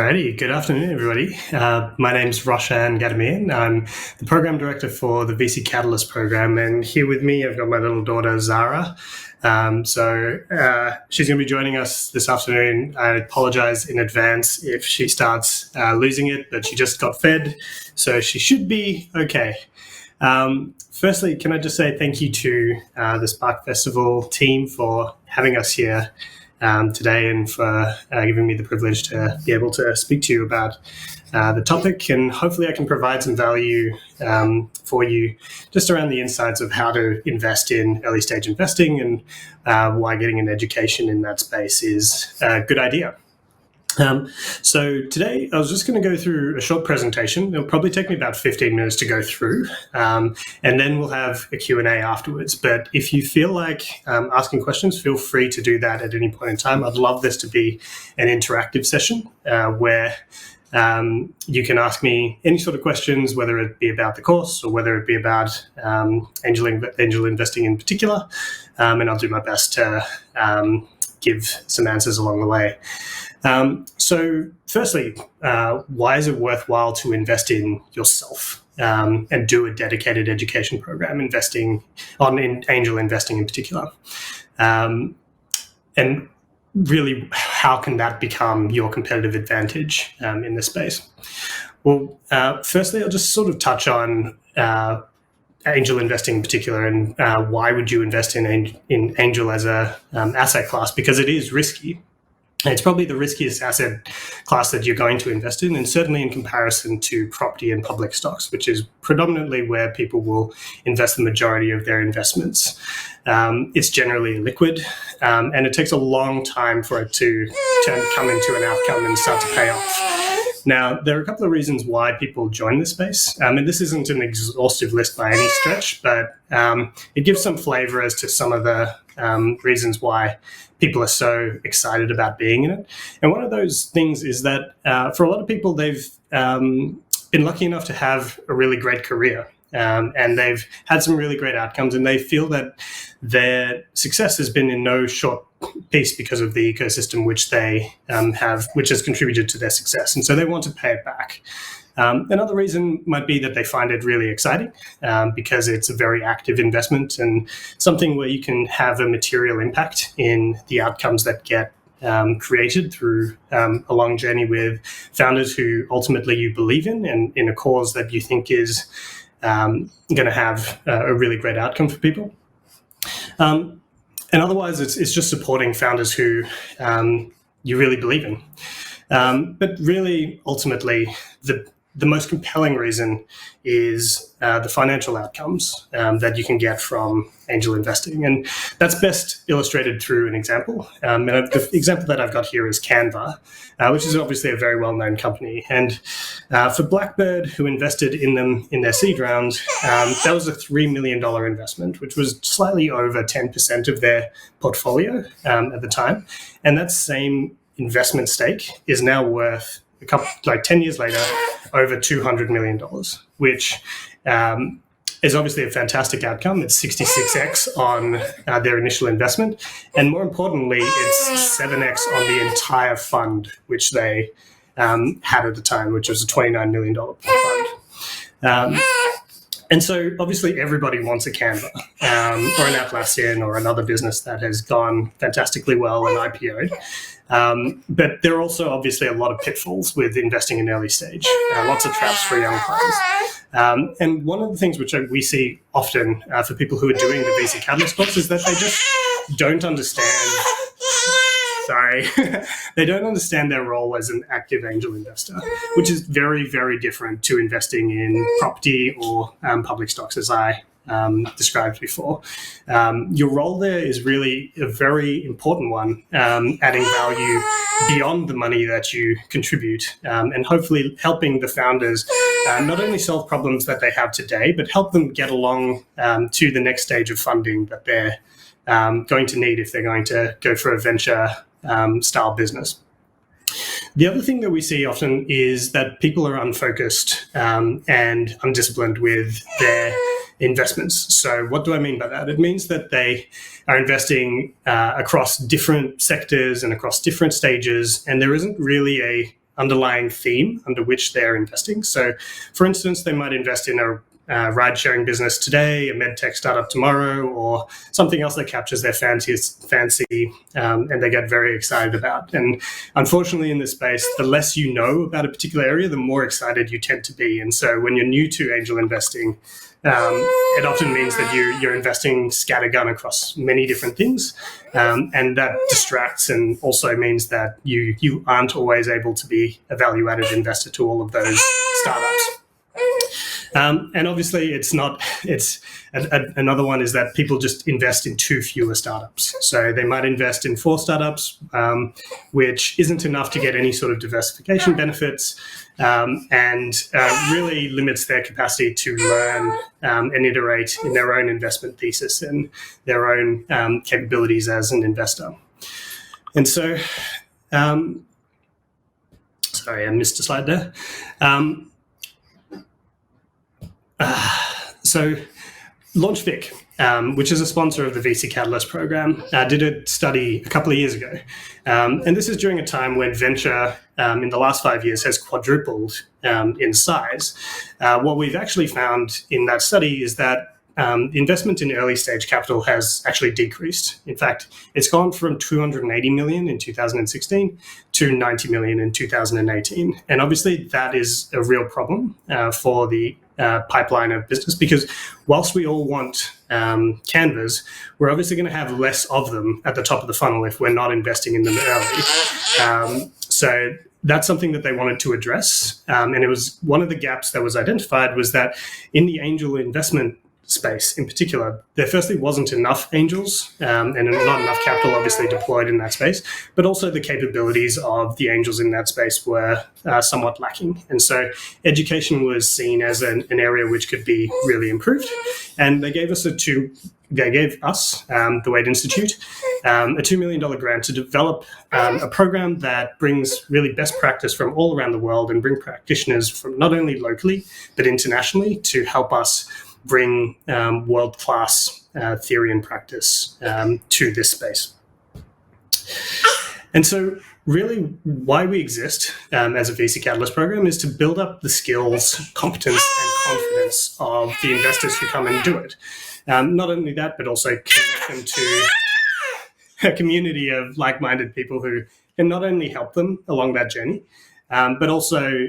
Alrighty, good afternoon, everybody. My name's Roshan Gadamian. I'm the program director for the VC Catalyst program, and here with me, I've got my little daughter Zara. She's going to be joining us this afternoon. I apologize in advance if she starts losing it, but she just got fed, so she should be okay. Firstly, can I just say thank you to the Spark Festival team for having us here today and for giving me the privilege to be able to speak to you about the topic, and hopefully I can provide some value for you just around the insights of how to invest in early stage investing and why getting an education in that space is a good idea. So today I was just going to go through a short presentation. It'll probably take me about 15 minutes to go through, and then we'll have a Q&A afterwards. But if you feel like asking questions, feel free to do that at any point in time. I'd love this to be an interactive session where you can ask me any sort of questions, whether it be about the course or whether it be about angel investing in particular, and I'll do my best to give some answers along the way. So firstly, why is it worthwhile to invest in yourself and do a dedicated education program investing in angel investing in particular? And really, how can that become your competitive advantage in this space? Well, firstly, I'll just sort of touch on angel investing in particular and why would you invest in angel as a asset class, because it is risky. It's probably the riskiest asset class that you're going to invest in, and certainly in comparison to property and public stocks, which is predominantly where people will invest the majority of their investments. It's generally liquid, and it takes a long time for it to come into an outcome and start to pay off. Now, there are a couple of reasons why people join this space, and this isn't an exhaustive list by any stretch, but it gives some flavor as to some of the reasons why people are so excited about being in it. And one of those things is that for a lot of people, they've been lucky enough to have a really great career, and they've had some really great outcomes, and they feel that their success has been in no short piece because of the ecosystem which they which has contributed to their success. And so they want to pay it back. Another reason might be that they find it really exciting because it's a very active investment and something where you can have a material impact in the outcomes that get created through a long journey with founders who ultimately you believe in and in a cause that you think is going to have a really great outcome for people. And otherwise, it's just supporting founders who you really believe in. But really, ultimately, the most compelling reason is the financial outcomes that you can get from angel investing. And that's best illustrated through an example. And the example that I've got here is Canva, which is obviously a very well-known company. And for Blackbird, who invested in them in their seed round, that was a $3 million investment, which was slightly over 10% of their portfolio at the time. And that same investment stake is now worth 10 years later, over $200 million, which is obviously a fantastic outcome. It's 66x on their initial investment. And more importantly, it's 7x on the entire fund, which they had at the time, which was a $29 million fund. And so obviously everybody wants a Canva or an Atlassian or another business that has gone fantastically well and IPO'd. But there are also obviously a lot of pitfalls with investing in early stage, lots of traps for young players. And one of the things which we see often for people who are doing the VC Catalyst course is that they just don't understand. They don't understand their role as an active angel investor, which is very, very different to investing in property or public stocks, as I described before. Your role there is really a very important one, adding value beyond the money that you contribute, and hopefully helping the founders not only solve problems that they have today, but help them get along to the next stage of funding that they're going to need if they're going to go for a venture style business. The other thing that we see often is that people are unfocused and undisciplined with their investments. So what do I mean by that? It means that they are investing across different sectors and across different stages, and there isn't really underlying theme under which they're investing. So, for instance, they might invest in a ride-sharing business today, a medtech startup tomorrow, or something else that captures their fancy, and they get very excited about. And unfortunately, in this space, the less you know about a particular area, the more excited you tend to be. And so when you're new to angel investing, it often means that you're investing scattergun across many different things, and that distracts, and also means that you aren't always able to be a value-added investor to all of those startups. And obviously, another one is that people just invest in too fewer startups. So they might invest in 4 startups, which isn't enough to get any sort of diversification benefits, and really limits their capacity to learn and iterate in their own investment thesis and their own capabilities as an investor. And so, sorry, I missed a slide there. So LaunchVic, which is a sponsor of the VC Catalyst program, did a study a couple of years ago. And this is during a time when venture in the last 5 years has quadrupled in size. What we've actually found in that study is that investment in early stage capital has actually decreased. In fact, it's gone from 280 million in 2016 to 90 million in 2018. And obviously that is a real problem for the pipeline of business, because whilst we all want Canvas, we're obviously going to have less of them at the top of the funnel if we're not investing in them early. So that's something that they wanted to address. And it was one of the gaps that was identified was that in the angel investment space in particular, there firstly wasn't enough angels and not enough capital obviously deployed in that space, but also the capabilities of the angels in that space were somewhat lacking. And so education was seen as an area which could be really improved. And they gave us the Wade Institute, a $2 million grant to develop a program that brings really best practice from all around the world and bring practitioners from not only locally, but internationally to help us bring world-class theory and practice to this space. And so really why we exist as a VC Catalyst program is to build up the skills, competence, and confidence of the investors who come and do it. Not only that, but also connect them to a community of like-minded people who can not only help them along that journey, but also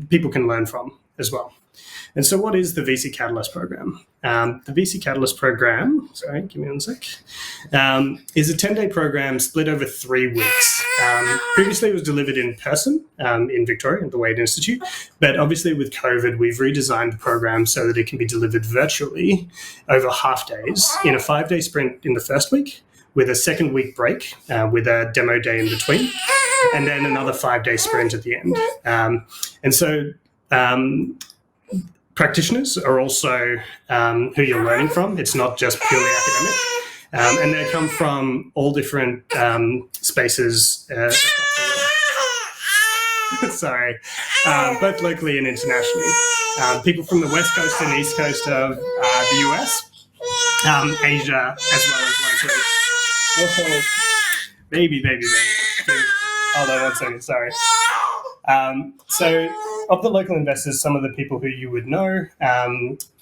people can learn from as well. And so what is the VC Catalyst program? The VC Catalyst program, sorry, give me 1 sec, is a 10-day program split over 3 weeks. Previously, it was delivered in person in Victoria at the Wade Institute, but obviously with COVID, we've redesigned the program so that it can be delivered virtually over half days in a 5-day sprint in the first week, with a second week break with a demo day in between, and then another 5-day sprint at the end. And so practitioners are also who you're learning from. It's not just purely academic. And they come from all different spaces sorry, both locally and internationally. People from the West Coast and East Coast of the US, Asia, as well as locally. Oh, baby. Hold on 1 second, sorry. So of the local investors, some of the people who you would know,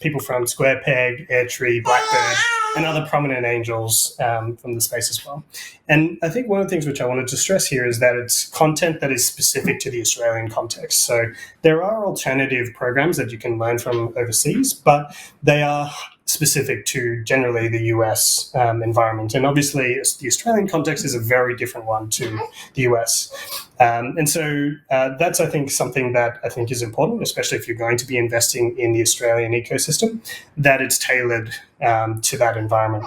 people from SquarePeg, Airtree, Blackbird, and other prominent angels from the space as well. And I think one of the things which I wanted to stress here is that it's content that is specific to the Australian context. So there are alternative programs that you can learn from overseas, but they are specific to generally the US environment. And obviously the Australian context is a very different one to the US. And so that's, I think, something that I think is important, especially if you're going to be investing in the Australian ecosystem, that it's tailored to that environment.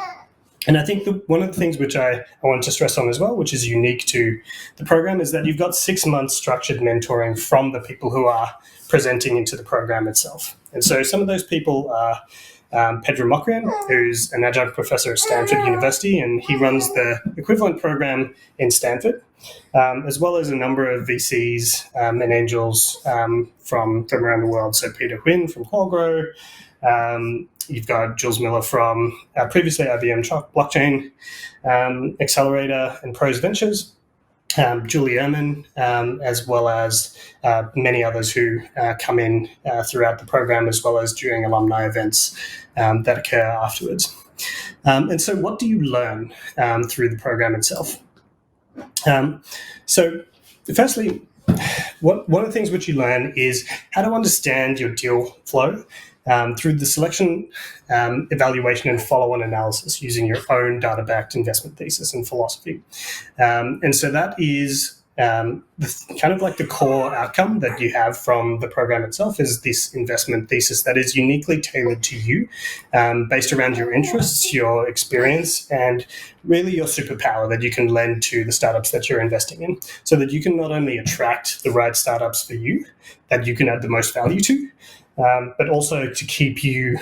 And I think one of the things which I want to stress on as well, which is unique to the program, is that you've got 6 months structured mentoring from the people who are presenting into the program itself. And so some of those people are Pedro Mocrian, who's an adjunct professor at Stanford University, and he runs the equivalent program in Stanford, as well as a number of VCs and angels from around the world. So Peter Huynh from Qualgrow, you've got Jules Miller from previously IBM Blockchain Accelerator and Pros Ventures, Julie Ehrman, as well as many others who come in throughout the program, as well as during alumni events that occur afterwards. And so what do you learn through the program itself? So firstly, one of the things which you learn is how to understand your deal flow through the selection, evaluation, and follow-on analysis using your own data-backed investment thesis and philosophy. And so that is kind of like the core outcome that you have from the program itself is this investment thesis that is uniquely tailored to you, based around your interests, your experience, and really your superpower that you can lend to the startups that you're investing in, so that you can not only attract the right startups for you that you can add the most value to, but also to keep you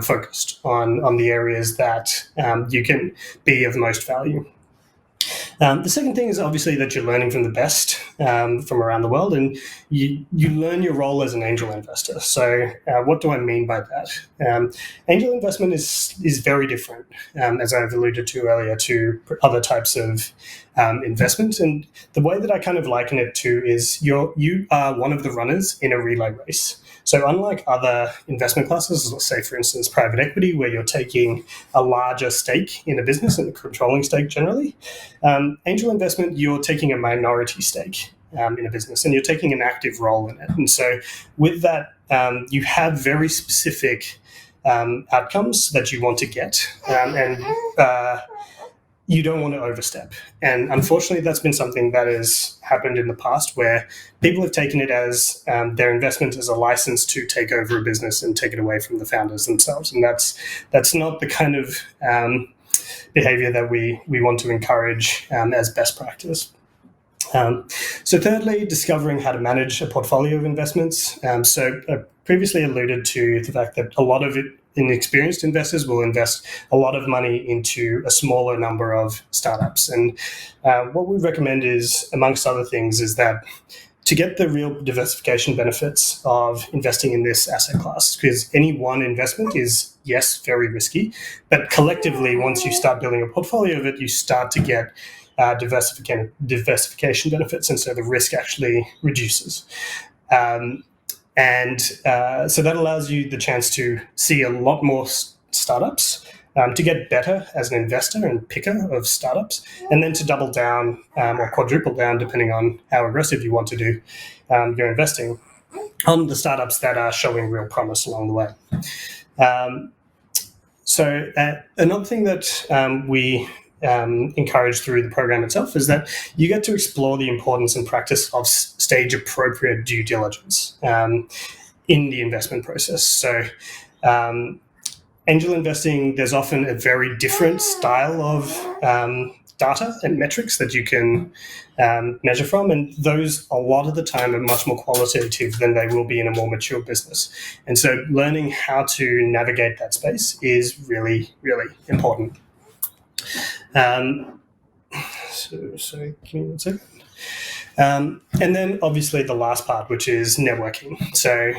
focused on the areas that you can be of most value. The second thing is obviously that you're learning from the best from around the world, and you learn your role as an angel investor. So what do I mean by that? Angel investment is very different, as I've alluded to earlier, to other types of investment. And the way that I kind of liken it to is you are one of the runners in a relay race. So unlike other investment classes, let's say, for instance, private equity, where you're taking a larger stake in a business and a controlling stake generally, angel investment, you're taking a minority stake in a business and you're taking an active role in it. And so with that, you have very specific outcomes that you want to get, and you don't want to overstep. And unfortunately, that's been something that has happened in the past where people have taken it as their investment as a license to take over a business and take it away from the founders themselves. And that's not the kind of behavior that we want to encourage as best practice. So thirdly, discovering how to manage a portfolio of investments. So I previously alluded to the fact that a lot of inexperienced investors will invest a lot of money into a smaller number of startups. And what we recommend is, amongst other things, is that to get the real diversification benefits of investing in this asset class, because any one investment is, yes, very risky, but collectively, once you start building a portfolio of it, you start to get diversification benefits, and so the risk actually reduces. So that allows you the chance to see a lot more startups, to get better as an investor and picker of startups, and then to double down or quadruple down, depending on how aggressive you want to do your investing, on the startups that are showing real promise along the way. So another thing that we encourage through the program itself is that you get to explore the importance and practice of stage-appropriate due diligence in the investment process. So angel investing, there's often a very different style of data and metrics that you can measure from, and those a lot of the time are much more qualitative than they will be in a more mature business. And so learning how to navigate that space is really, really important. So give me one second. And then obviously the last part, which is networking. So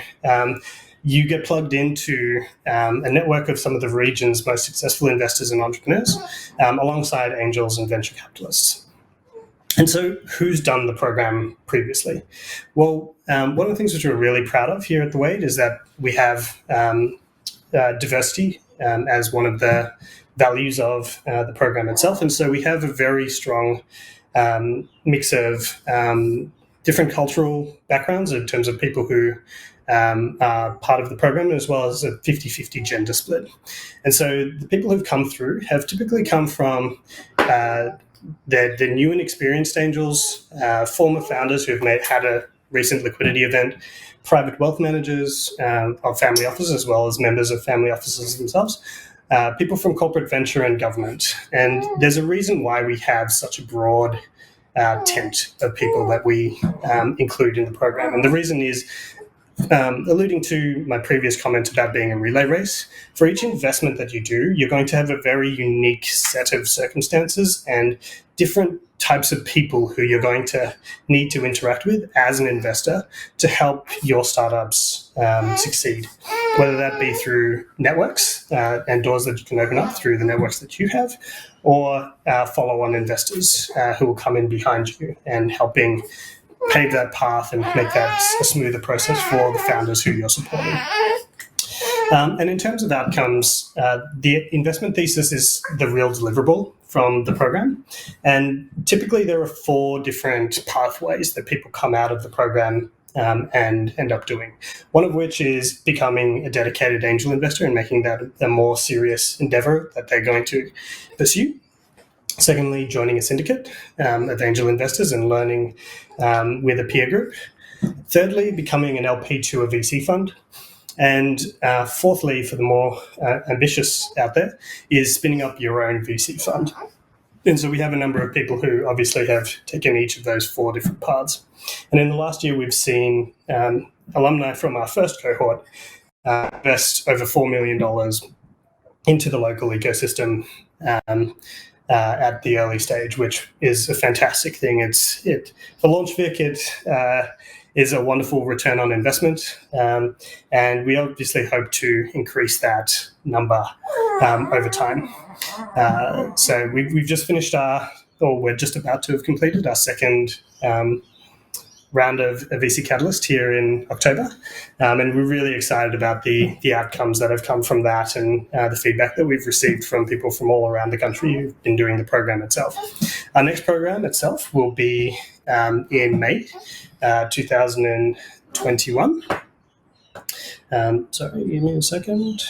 you get plugged into a network of some of the region's most successful investors and entrepreneurs, alongside angels and venture capitalists. And so who's done the program previously? Well, one of the things which we're really proud of here at the Wade is that we have diversity as one of the values of the program itself. And so we have a very strong mix of different cultural backgrounds in terms of people who are part of the program, as well as a 50-50 gender split. And so the people who've come through have typically come from the new and experienced angels, former founders who have had a recent liquidity event, private wealth managers of family offices, as well as members of family offices themselves, people from corporate venture and government. And there's a reason why we have such a broad tent of people that we include in the program. And the reason is, alluding to my previous comment about being a relay race, for each investment that you do, you're going to have a very unique set of circumstances and different types of people who you're going to need to interact with as an investor to help your startups succeed. whether that be through networks and doors that you can open up through the networks that you have, or follow-on investors who will come in behind you and helping pave that path and make that a smoother process for the founders who you're supporting. And in terms of outcomes, the investment thesis is the real deliverable from the program. And typically there are 4 different pathways that people come out of the program and end up doing. One of which is becoming a dedicated angel investor and making that a more serious endeavor that they're going to pursue. Secondly, joining a syndicate of angel investors and learning with a peer group. Thirdly, becoming an LP to a VC fund. And fourthly, for the more ambitious out there, is spinning up your own VC fund. And so we have a number of people who obviously have taken each of those 4 different paths. And in the last year, we've seen alumni from our first cohort invest over $4 million into the local ecosystem at the early stage, which is a fantastic thing. For LaunchVic, it is a wonderful return on investment, and we obviously hope to increase that number over time. So we've just finished we're just about to have completed our second round of VC Catalyst here in October, and we're really excited about the outcomes that have come from that and the feedback that we've received from people from all around the country who've been doing the program itself. Our next program itself will be in May 2021. Sorry, give me a second.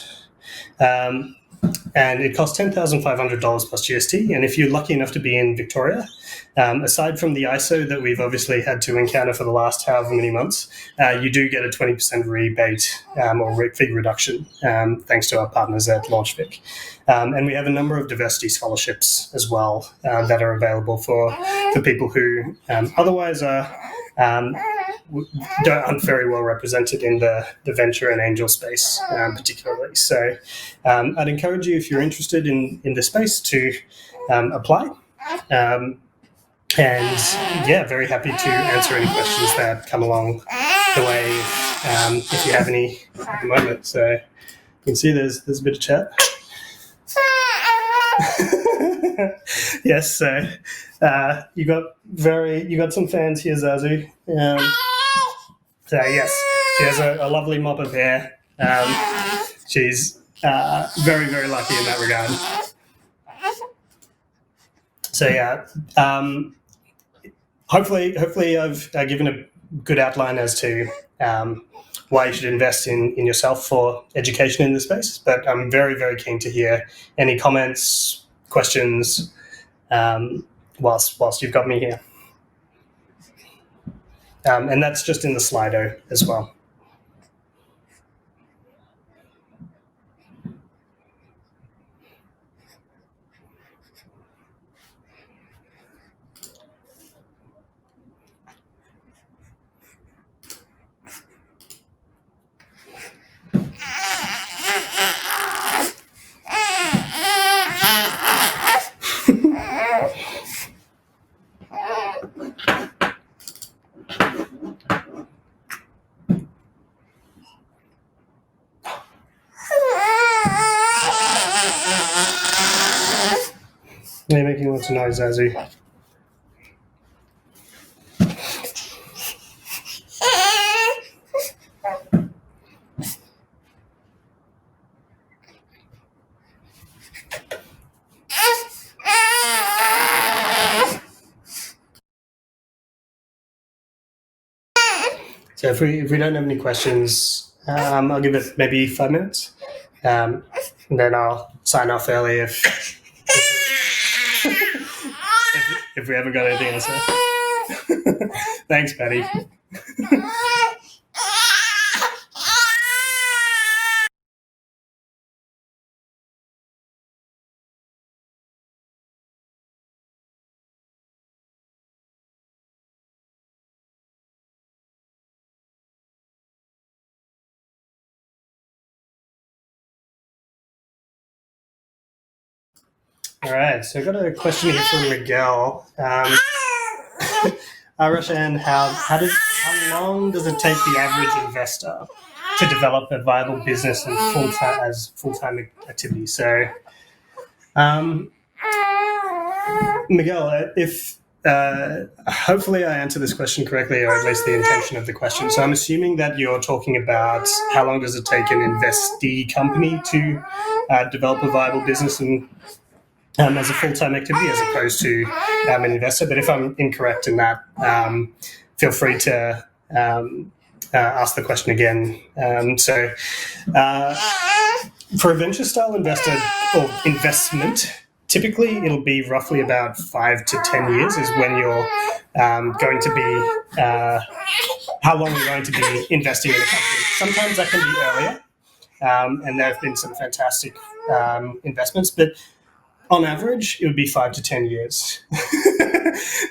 And it costs $10,500 plus GST. And if you're lucky enough to be in Victoria, aside from the ISO that we've obviously had to encounter for the last however many months, you do get a 20% rebate or fee reduction thanks to our partners at LaunchVic. And we have a number of diversity scholarships as well that are available for people who otherwise aren't very well represented in the venture and angel space particularly. So I'd encourage you, if you're interested in this space, to apply. And yeah, very happy to answer any questions that come along the way if you have any at the moment. So you can see there's a bit of chat. Yes, so you got some fans here, Zazu. So yes, she has a lovely mop of hair. She's very, very lucky in that regard. So yeah, hopefully I've given a good outline as to why you should invest in yourself for education in this space. But I'm very, very keen to hear any comments, questions, whilst you've got me here. And that's just in the Slido as well. You're making lots of noise, Zazu. So if we don't have any questions, I'll give it maybe 5 minutes, and then I'll sign off early if we haven't got anything else. Thanks, Patty. All right, so I've got a question here from Miguel. Roshan, how long does it take the average investor to develop a viable business and full-time activity. So, Miguel, if hopefully I answer this question correctly, or at least the intention of the question. So I'm assuming that you're talking about how long does it take an investee company to develop a viable business and as a full-time activity as opposed to an investor. But if I'm incorrect in that, feel free to ask the question again. For a venture-style investor or investment, typically it'll be roughly about 5 to 10 years is when you're going to be, how long you're going to be investing in a company. Sometimes that can be earlier, and there have been some fantastic investments, but on average, it would be 5 to 10 years.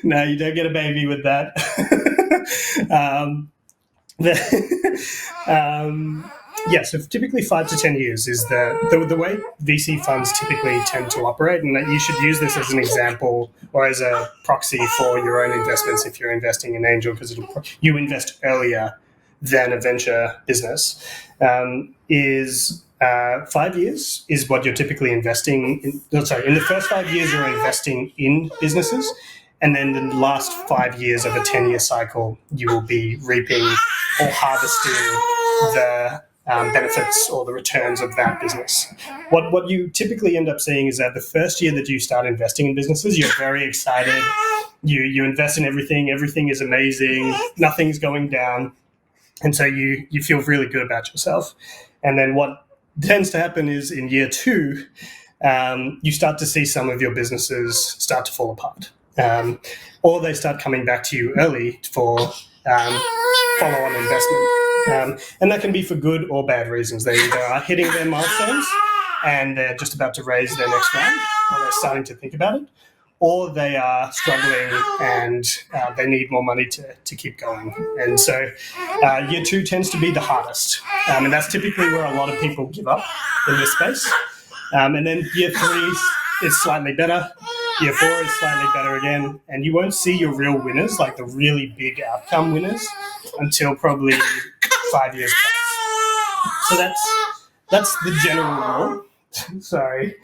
No, you don't get a baby with that. So typically 5 to 10 years is the way VC funds typically tend to operate, and that you should use this as an example or as a proxy for your own investments if you're investing in angel, because you invest earlier than a venture business. Is 5 years is what you're typically investing in. Sorry, in the first 5 years, you're investing in businesses. And then the last 5 years of a 10-year cycle, you will be reaping or harvesting the benefits or the returns of that business. What you typically end up seeing is that the first year that you start investing in businesses, you're very excited. You invest in everything. Everything is amazing. Nothing's going down. And so you feel really good about yourself. And then what tends to happen is in year 2, you start to see some of your businesses start to fall apart. Or they start coming back to you early for follow-on investment. And that can be for good or bad reasons. They either are hitting their milestones and they're just about to raise their next round, or they're starting to think about it, or they are struggling and they need more money to keep going. And so year 2 tends to be the hardest. And that's typically where a lot of people give up in this space. And then year 3 is slightly better. Year 4 is slightly better again. And you won't see your real winners, like the really big outcome winners, until probably 5 years past. So that's the general rule. Sorry.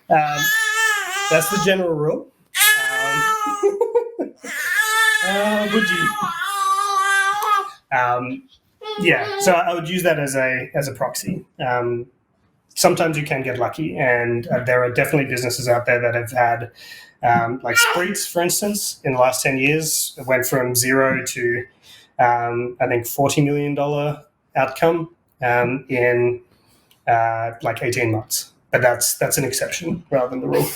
That's the general rule. Would you? So I would use that as a proxy. Sometimes you can get lucky, and there are definitely businesses out there that have had, like Spreets, for instance, in the last 10 years, it went from 0 to, I think, $40 million outcome in like 18 months. But that's an exception rather than the rule.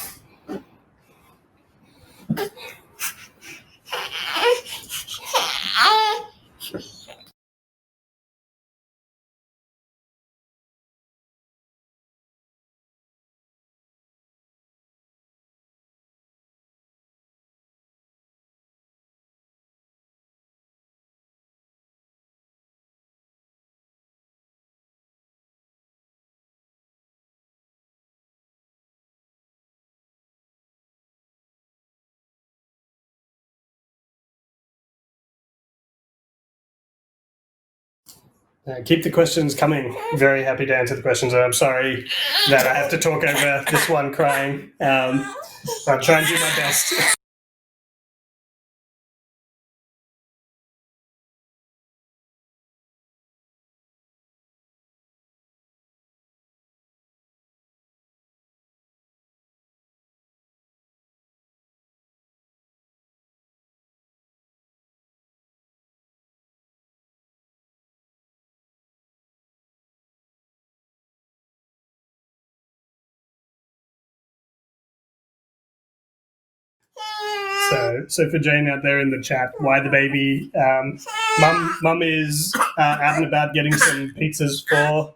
Keep the questions coming. Very happy to answer the questions. I'm sorry that I have to talk over this one crying. I'll try and do my best. So for Jane out there in the chat, why the baby? Mum is out and about getting some pizzas for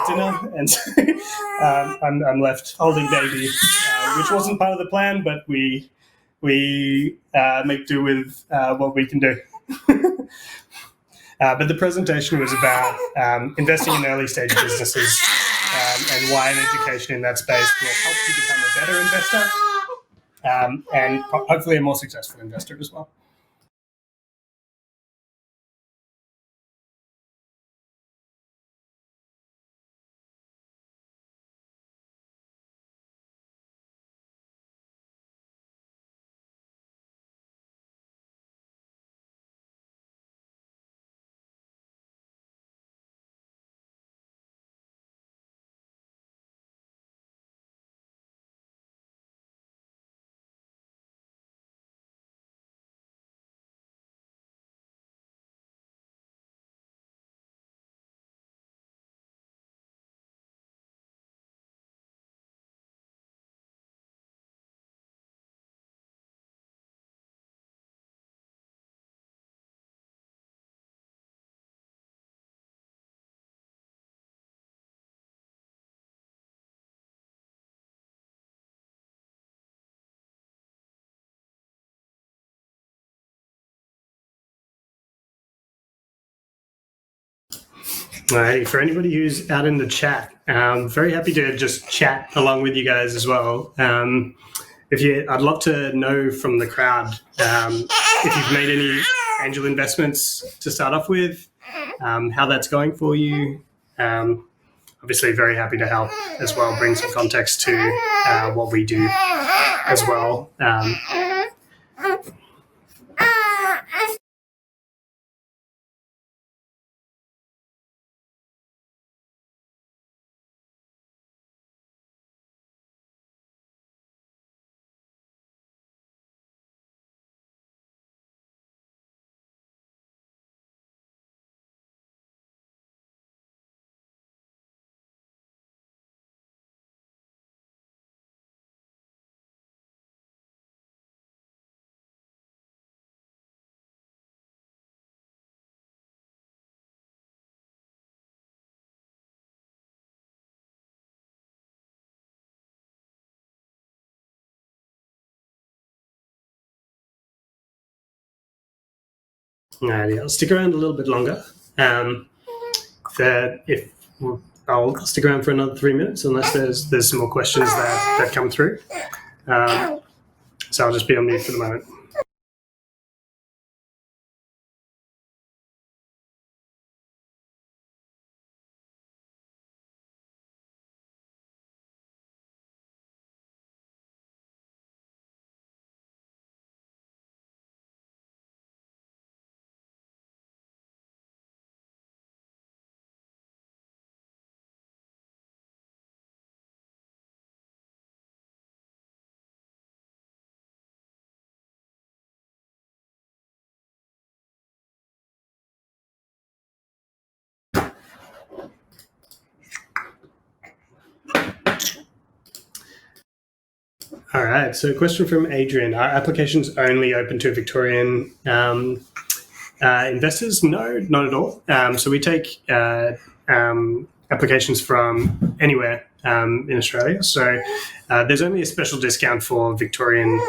dinner, and so, I'm left holding baby, which wasn't part of the plan, but we make do with what we can do. But the presentation was about investing in early stage businesses and why an education in that space will help you become a better investor. And hopefully a more successful investor as well. Alrighty, for anybody who's out in the chat, very happy to just chat along with you guys as well. I'd love to know from the crowd if you've made any angel investments to start off with, how that's going for you. Obviously, very happy to help as well, bring some context to what we do as well. I'll stick around a little bit longer. I'll stick around for another 3 minutes unless there's some more questions that come through. So I'll just be on mute for the moment. All right. So, question from Adrian: are applications only open to Victorian investors? No, not at all. So we take applications from anywhere in Australia. So there's only a special discount for Victorian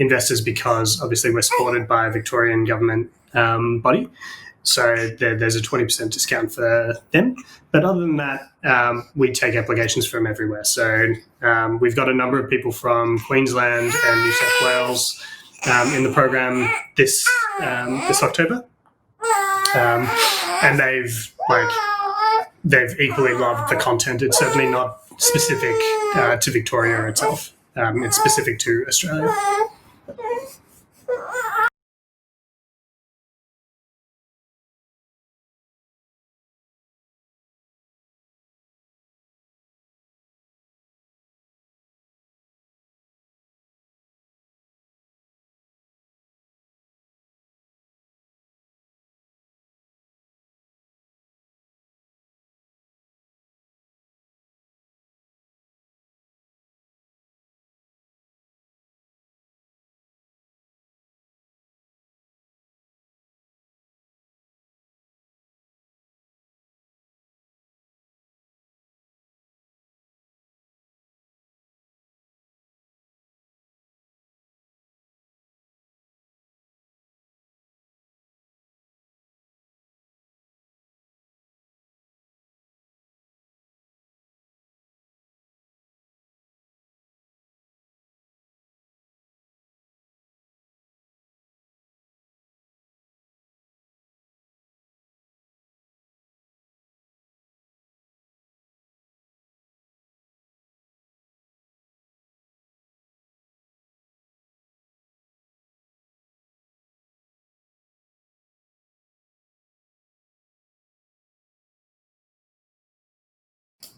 investors because obviously we're supported by a Victorian government body. So there's a 20% discount for them. But other than that, we take applications from everywhere. So we've got a number of people from Queensland and New South Wales in the program this October, and they've equally loved the content. It's certainly not specific to Victoria itself. It's specific to Australia.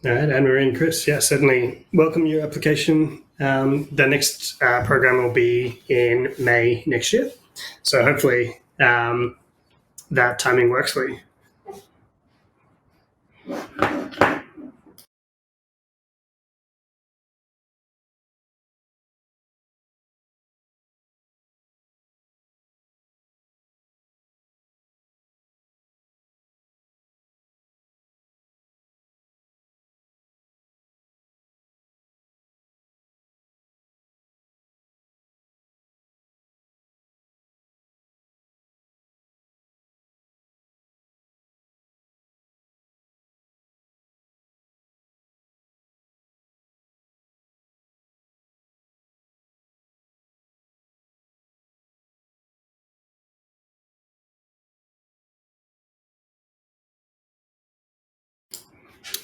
All right, Anne-Marie and Chris, yeah, certainly welcome your application. The next program will be in May next year. So hopefully that timing works for you.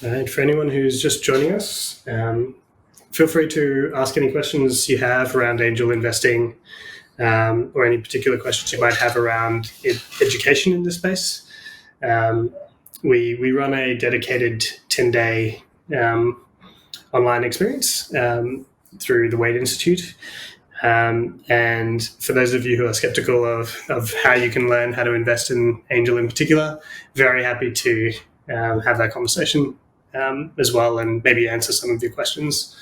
And for anyone who's just joining us, feel free to ask any questions you have around angel investing, or any particular questions you might have around education in this space. We run a dedicated 10-day online experience through the Wade Institute. And for those of you who are skeptical of how you can learn how to invest in angel in particular, very happy to have that conversation as well, and maybe answer some of your questions.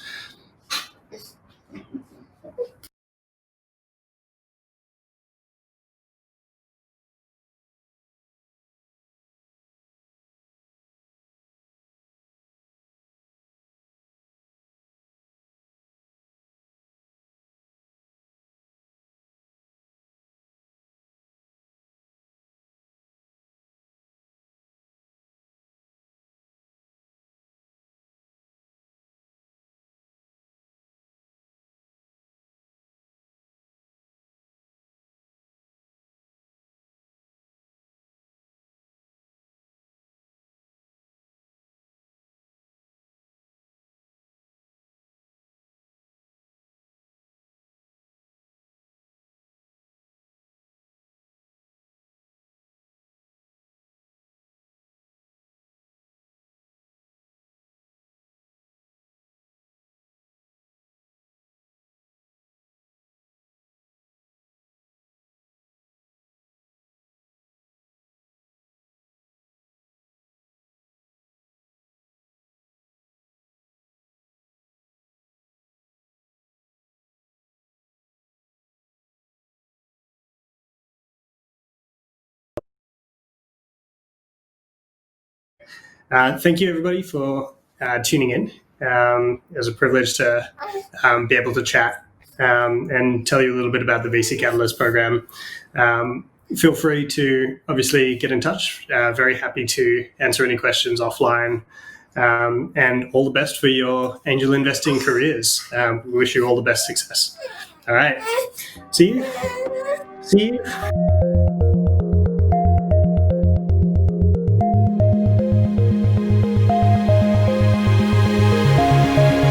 Thank you, everybody, for tuning in. It was a privilege to be able to chat and tell you a little bit about the VC Catalyst program. Feel free to obviously get in touch. Very happy to answer any questions offline. And all the best for your angel investing careers. We wish you all the best success. All right. See you.